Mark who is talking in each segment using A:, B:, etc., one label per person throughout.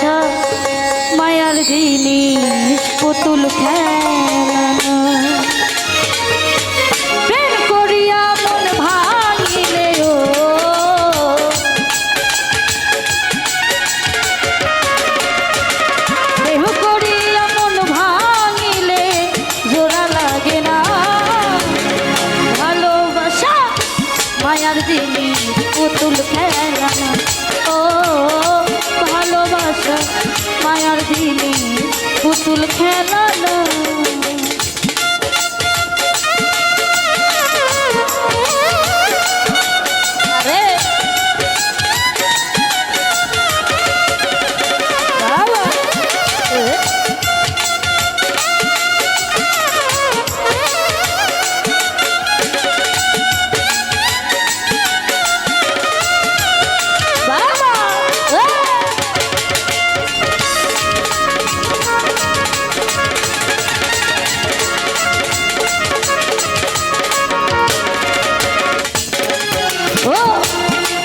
A: ভালোবাসা মায়ার জিনিস পুতুল খেলানো প্রেম করিয়া মন ভাঙিলে ও প্রেম করিয়া মন ভাঙিলে জোড়া লাগে না ভালোবাসা মায়ার জিনিস পুতুল খেলানো ও ভালোবাসা মায়ার জিনিস পুতুল খেলানো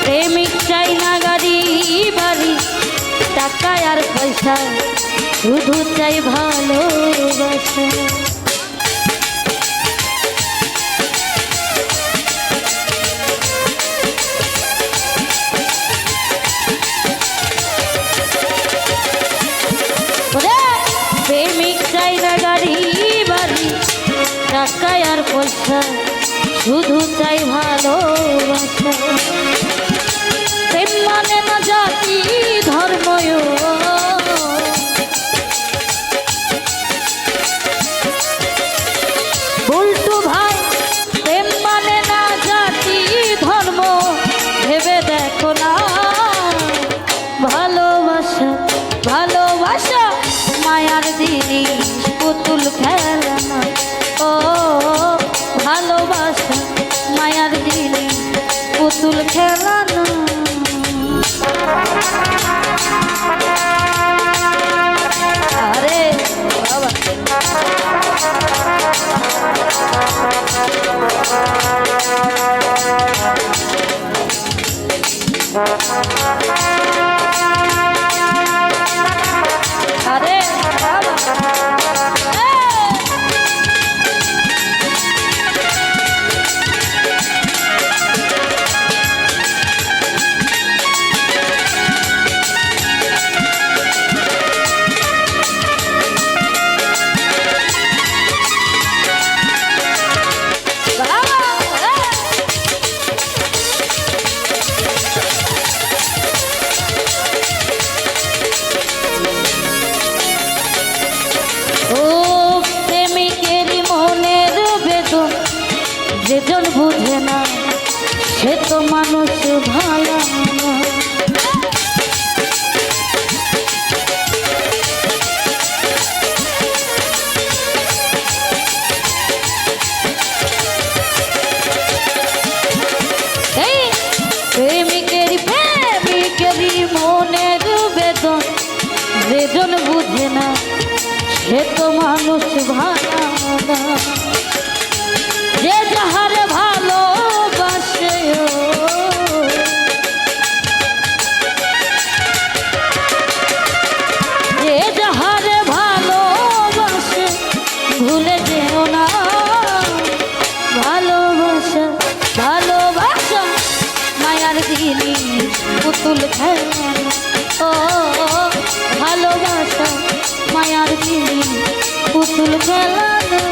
A: প্রেমিক চাই না গাড়ি বাড়ি টাকা আর পয়সা শুধু চাই ভালোবাসা প্রেমিক চাই না গাড়ি বাড়ি টাকা আর পয়সা শুধু চাই ভালোবাসা প্রেম মানে না জাতি ধর্ম উল্টু ভাই প্রেম মানে না জাতি ধর্ম ভেবে দেখো না ভালোবাসা ভালোবাসা মায়ার জিনিস পুতুল খেলানো ও ভালোবাসা মায়ার জিনিস পুতুল খেলানো আরে বাবা আরে যেজন বুঝে না সে তো মানুষ ভালো না প্রেমিকেরই মনের বেদন যেজন বুঝে না সে তো মানুষ ভালো না যে যাহারে ভালোবাসে যে যাহারে ভালোবাসে ভুলে যেও না ভালোবাসা ভালোবাসা মায়ার জিনিস পুতুল খেলানো ও ভালোবাসা মায়ার জিনিস পুতুল খেলানো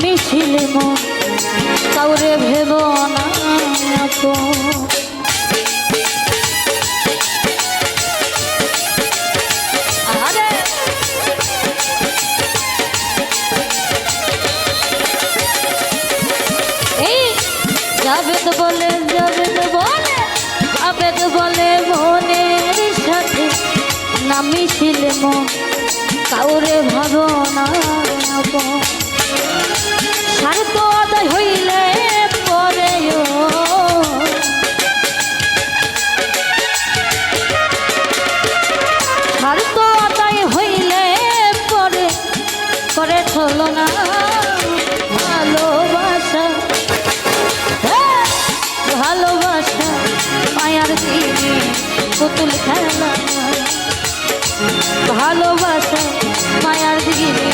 A: মিছিলে মন কাউরে ভেব না জাবেদ বলে মনের সাথে না মিছিলে মন কাউরে ভাবো না স্বার্থ আদায় হইলে পরে স্বার্থ আদায় হইলে পরে করে চলো না ভালোবাসা ভালোবাসা মায়ার দিনে পুতুল খেলা ভালোবাসা মায়ার দিনে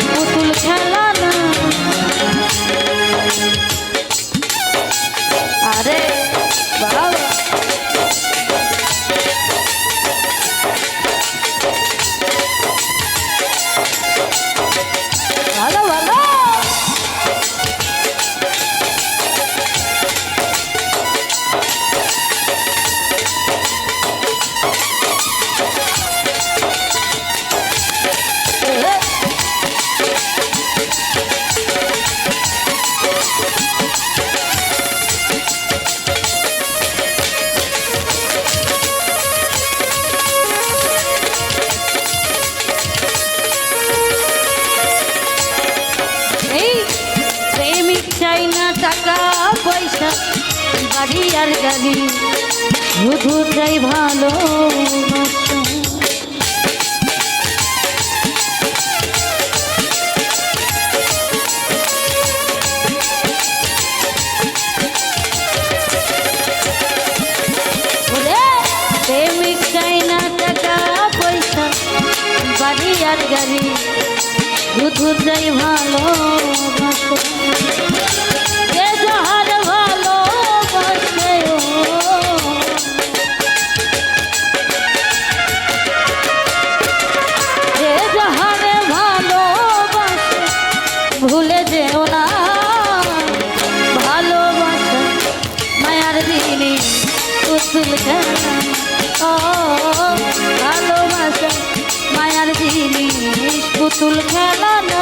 A: পুতুল খেলা না আরে বাবা ভালো ভালো টাকা পয়সা বাড়ি আর গাড়ি শুধু চাই ভালো প্রেমিক চাই না টাকা পয়সা বাড়ি আর গাড়ি শুধু চাই ভালো ভুলে যেও না ভালোবাসা মায়ার দিনে পুতুল খেলা ভালোবাসা মায়ার দিনে পুতুল খেলা না